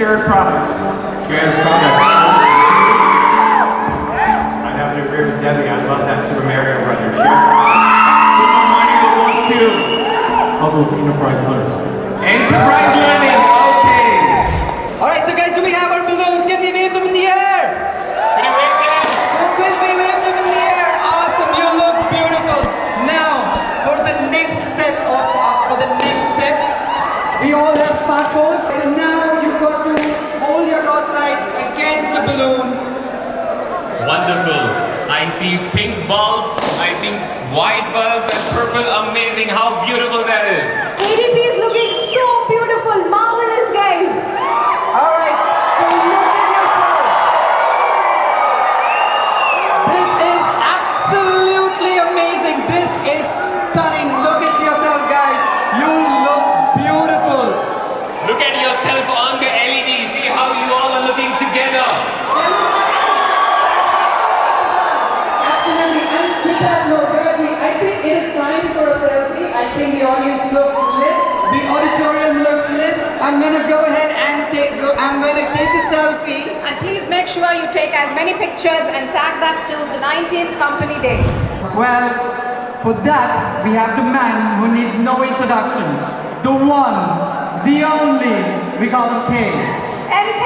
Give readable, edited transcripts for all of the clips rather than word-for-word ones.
shared products. Shared products. I have to agree with Debbie. I love that Super Mario Brothers. Super Mario 1, 2. I'll go with Enterprise Learning. Enterprise Learning. Okay. All right, so guys, do we have our balloons? Can we wave them in the air? Can you wave them? Could we wave them in the air? Awesome, you look beautiful. Now, for the next step, we all have smartphones, so now you've got to hold your torchlight against the balloon. Wonderful. I see pink bulbs, I think white bulbs and purple. Amazing how beautiful that is. ADP is looking so beautiful. Marvelous, guys. All right, so look at yourself. This is absolutely amazing. This is stunning. Look at yourself, guys. You look beautiful. Look at yourself on the LED. See how you all are looking together. Absolutely. And with that note, I think it is time for a selfie. I think the audience looks lit. The auditorium looks lit. I'm gonna go ahead and take a selfie. And please make sure you take as many pictures and tag that to the 19th company day. Well, for that, we have the man who needs no introduction. The one, the only, we call him K. MK.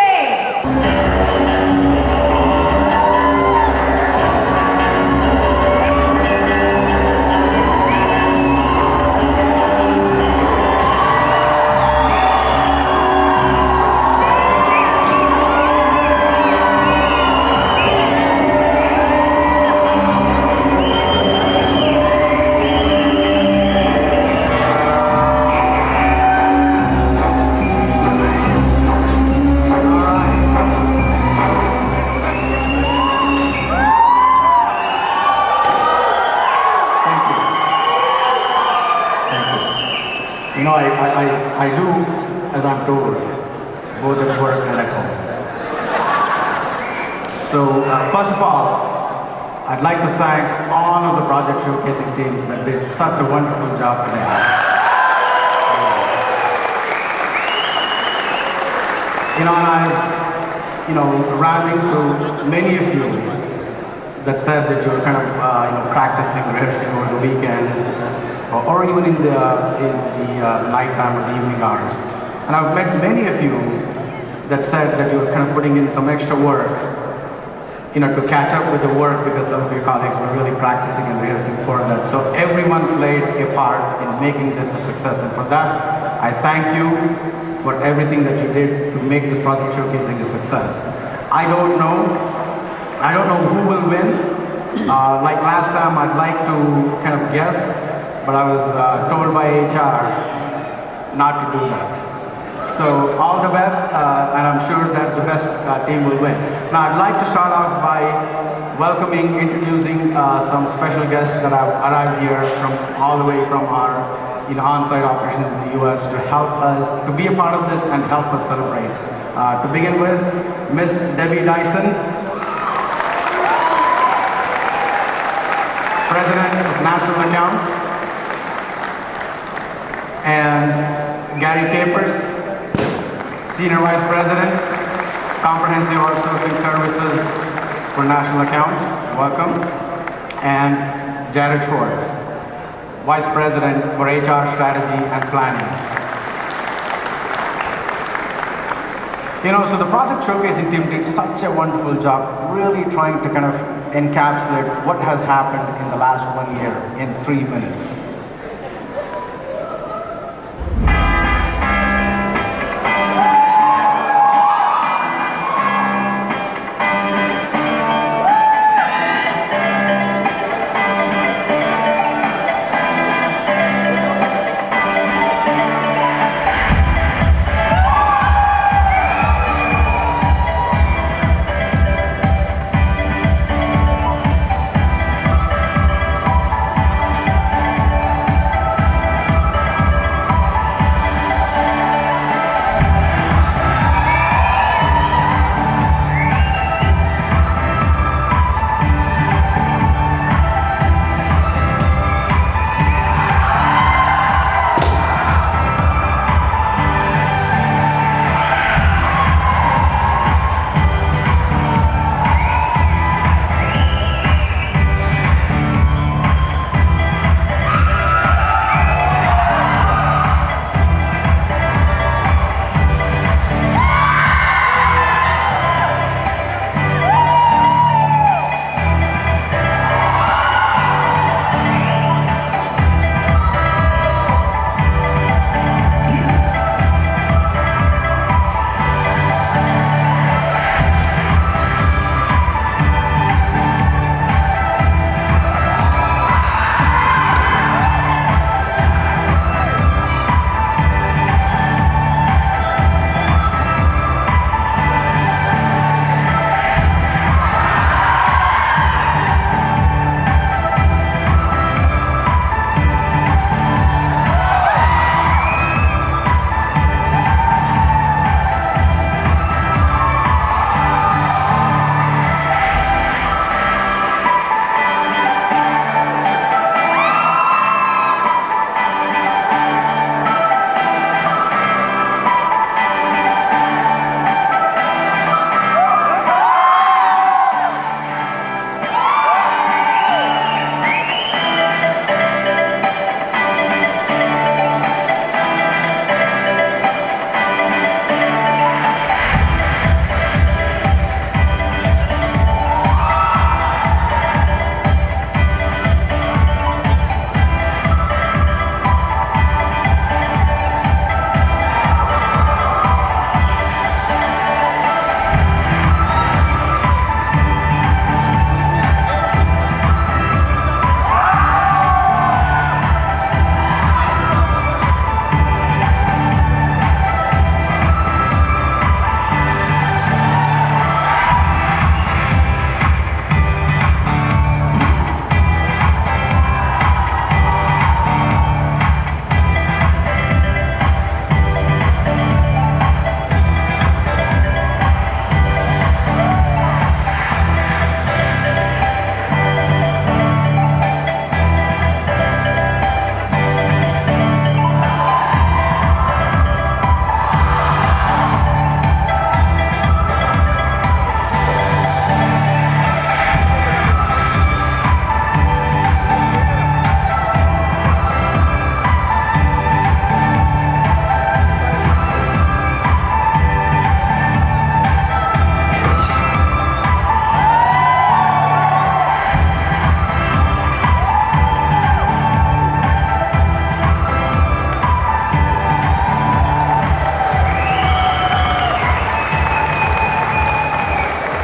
You know, I do as I'm told, both at work and at home. So, first of all, I'd like to thank all of the project showcasing teams that did such a wonderful job today. You know, and I've, ran into many of you that said that you were kind of, practicing, rehearsing over the weekends, or even in the nighttime or the evening hours. And I've met many of you that said that you were kind of putting in some extra work, to catch up with the work because some of your colleagues were really practicing and rehearsing for that. So everyone played a part in making this a success, and for that, I thank you for everything that you did to make this project showcasing a success. I don't know who will win. Like last time, I'd like to kind of guess, but I was told by HR not to do that. So all the best, and I'm sure that the best team will win. Now I'd like to start off by introducing some special guests that have arrived here from all the way from our on-site operations in the US to help us, to be a part of this and help us celebrate. To begin with, Miss Debbie Dyson, President of National Accounts, and Gary Capers, Senior Vice President, Comprehensive Outsourcing Services for National Accounts, welcome, and Jared Schwartz, Vice President for HR Strategy and Planning. So the project showcasing team did such a wonderful job really trying to kind of encapsulate what has happened in the last 1 year in 3 minutes.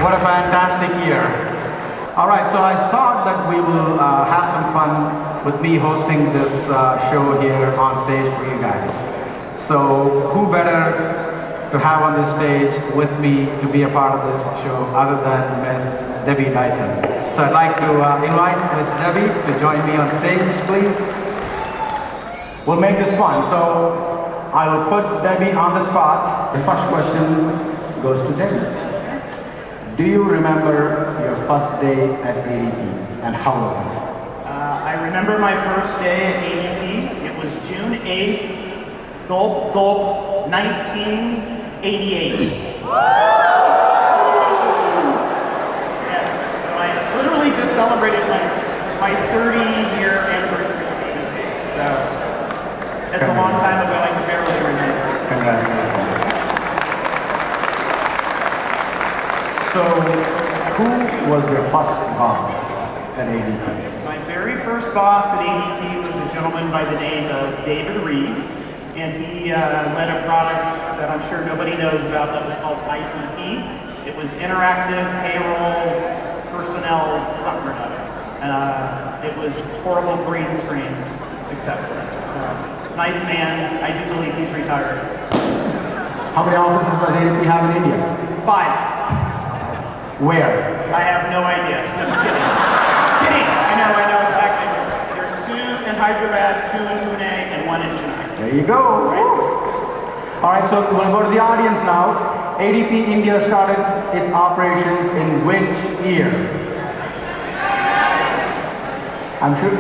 What a fantastic year. All right, so I thought that we will have some fun with me hosting this show here on stage for you guys. So who better to have on this stage with me to be a part of this show other than Miss Debbie Dyson. So I'd like to invite Miss Debbie to join me on stage, please. We'll make this fun. So I will put Debbie on the spot. The first question goes to Debbie. Do you remember your first day at ADP and how was it? I remember my first day at ADP. It was June 8th, gulp, gulp, 1988. Yes, so I literally just celebrated my 30-year anniversary. So it's a long time ago, I can barely remember. Congratulations. So, who was your first boss at ADP? My very first boss at ADP was a gentleman by the name of David Reed, and he led a product that I'm sure nobody knows about that was called ADP. It was interactive payroll personnel something or other. It was horrible green screens, etc. So, nice man. I do believe he's retired. How many offices does ADP have in India? 5. Where? I have no idea. No, just kidding. Kidding. I know exactly. There's 2 in Hyderabad, 2 in Pune, and 1 in Chennai. There you go. Right. All right, so we're going to go to the audience now. ADP India started its operations in which year? I'm sure.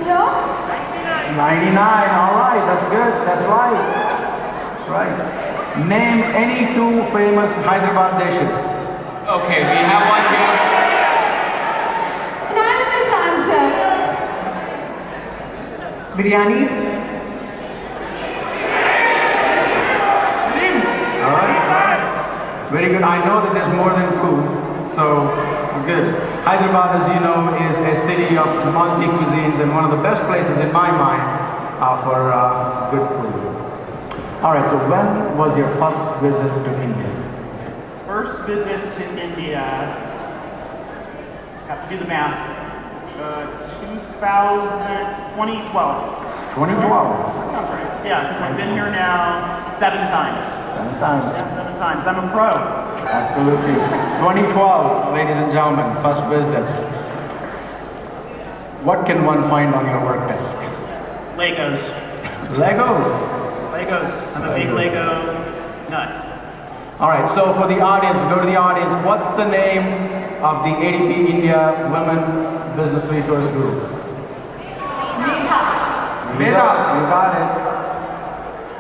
Yeah. 99. All right, that's good. That's right. That's right. Name any 2 famous Hyderabad dishes. Okay, we have one here. Unanimous answer. Biryani. All right. Very good. I know that there's more than 2, so good. Hyderabad, as you know, is a city of multi-cuisines and one of the best places in my mind for good food. All right, so when was your first visit to India? First visit to India, have to do the math, 2012. 2012. That sounds right. Yeah, because I've been here now 7 times. 7 times. Yeah, 7 times. I'm a pro. Absolutely. 2012, ladies and gentlemen, first visit. What can one find on your work desk? Legos. Legos. Legos. I'm a big Lego nut. All right, so for the audience, we go to the audience. What's the name of the ADP India Women Business Resource Group? Meta. You got it.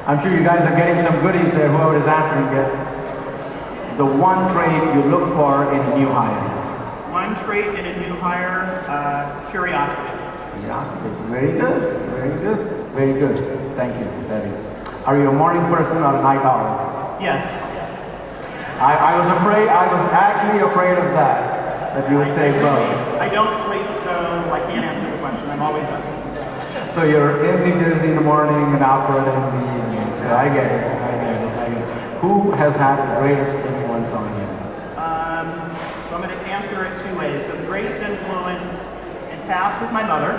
I'm sure you guys are getting some goodies there, whoever is answering it. The one trait you look for in a new hire. One trait in a new hire, curiosity. Curiosity. Very good. Very good. Very good. Thank you, Debbie. Are you a morning person or a night owl? Yes. I was actually afraid of that you would say both. I don't sleep, so I can't answer the question. I'm always up. So you're in New Jersey in the morning and Alfred in the evening. So I get it. Who has had the greatest influence on you? So I'm going to answer it 2 ways. So the greatest influence in past was my mother,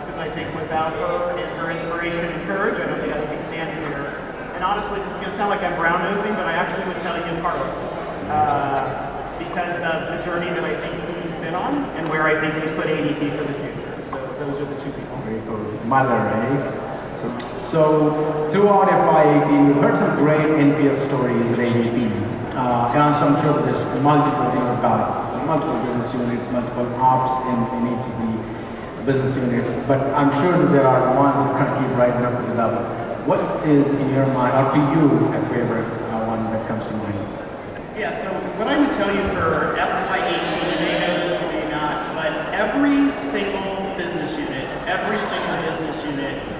because I think without her and her inspiration and courage, I don't think I would be standing here. And honestly, this is going to sound like I'm brown-nosing, but I actually would tell you Carlos, because of the journey that I think he's been on and where I think he's put ADP for the future. So those are the 2 people. Very cool. Mother, eh? So throughout FY18, we've heard some great NPS stories at ADP. And I'm sure that there's multiple business units, multiple ops in each of the business units. But I'm sure that there are ones that kind of keep rising up to the level. What is in your mind, or to you, a favorite one that comes to mind? Yeah, so what I would tell you for FY18, you may know this, you may not, but every single business unit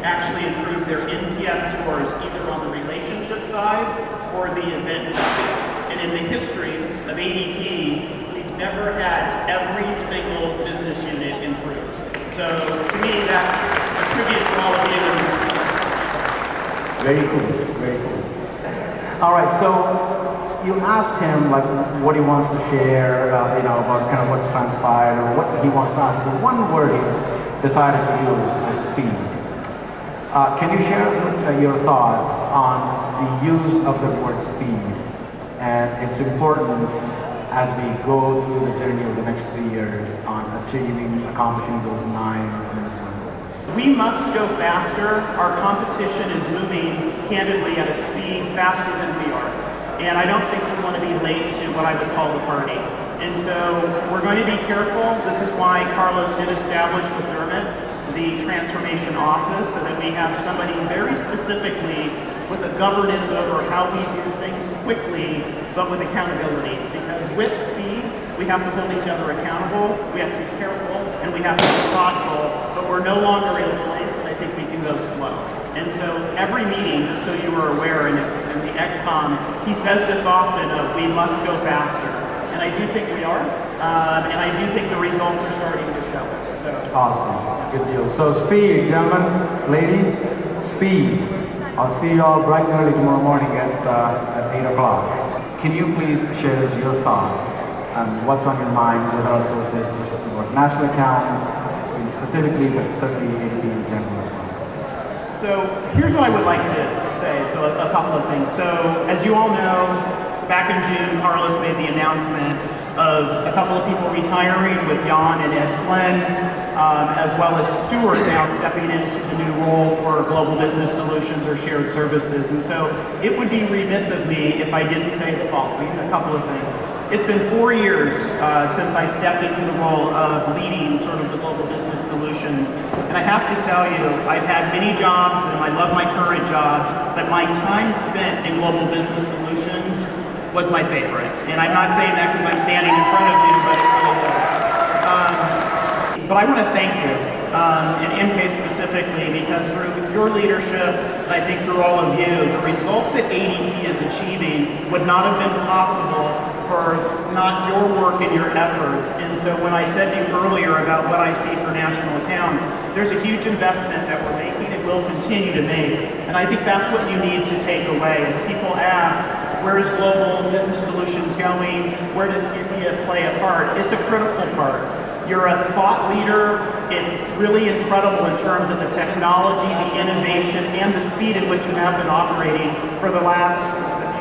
actually improved their NPS scores either on the relationship side or the event side. And in the history of ADP, we've never had every single business unit improve. So to me, that's a tribute to all of you. Very cool, very cool. All right, so you asked him like what he wants to share, about kind of what's transpired or what he wants to ask. But one word he decided to use was speed. Can you share your thoughts on the use of the word speed and its importance as we go through the journey of the next 3 years on accomplishing those 9 management goals? We must go faster. Our competition is moving candidly at a speed faster than we are. And I don't think we want to be late to what I would call the party. And so we're going to be careful. This is why Carlos did establish with Dermot the transformation office, so that we have somebody very specifically with a governance over how we do things quickly, but with accountability. Because with speed, we have to hold each other accountable, we have to be careful, and we have to be thoughtful, but we're no longer in a place that I think we can go slow. And so every meeting, just so you are aware, in the XCOM, he says this often of we must go faster. And I do think we are, and I do think the results are starting to show. So. Awesome, good deal. So speed, gentlemen, ladies, speed. I'll see you all bright and early tomorrow morning at 8 o'clock. Can you please share us your thoughts and what's on your mind with our associates, just about national accounts, specifically, but certainly ADP in general as well? So here's what I would like to say, so a couple of things. So as you all know, back in June, Carlos made the announcement of a couple of people retiring with Jan and Ed Flynn, as well as Stuart now stepping into the new role for Global Business Solutions or Shared Services. And so it would be remiss of me if I didn't say the following, a couple of things. It's been 4 years since I stepped into the role of leading sort of the Global Business Solutions. And I have to tell you, I've had many jobs and I love my current job, but my time spent in Global Business Solutions was my favorite. And I'm not saying that because I'm standing in front of you, but it really was. But I want to thank you, and MK specifically, because through your leadership, I think through all of you, the results that ADP is achieving would not have been possible for not your work and your efforts. And so when I said to you earlier about what I see for national accounts, there's a huge investment that we're making and will continue to make. And I think that's what you need to take away as people ask, where is Global Business Solutions going? Where does India play a part? It's a critical part. You're a thought leader. It's really incredible in terms of the technology, the innovation, and the speed at which you have been operating for the last, was it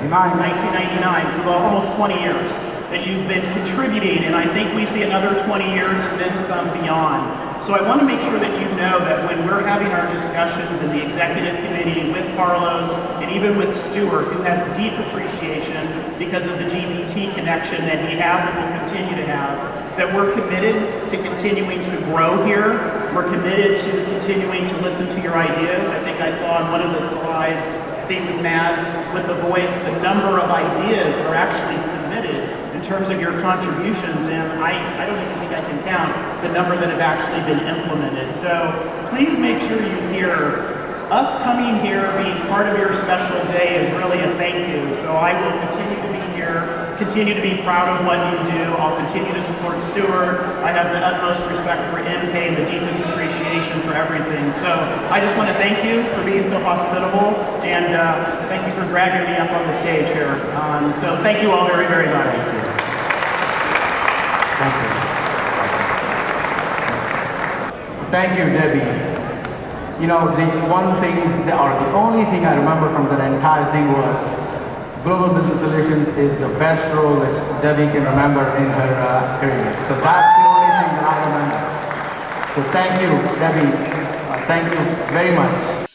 1999, so almost 20 years that you've been contributing, and I think we see another 20 years and then some beyond. So I want to make sure that you know that when we're having our discussions in the executive committee with Carlos and even with Stuart, who has deep appreciation because of the GBT connection that he has and will continue to have, that we're committed to continuing to grow here. We're committed to continuing to listen to your ideas. I think I saw on one of the slides, I think it was Maz, with the voice, the number of ideas that are actually submitted in terms of your contributions, and I don't even think I can count the number that have actually been implemented. So please make sure you hear us coming here, being part of your special day is really a thank you. So I will continue to be here, continue to be proud of what you do. I'll continue to support Stuart. I have the utmost respect for MK and the deepest appreciation for everything. So I just want to thank you for being so hospitable, and thank you for dragging me up on the stage here. So thank you all very, very much. Thank you. Thank you, Debbie. You know, the one thing, or the only thing I remember from that entire thing was Global Business Solutions is the best role that Debbie can remember in her career. So that's the only thing that I remember. So thank you, Debbie. Thank you very much.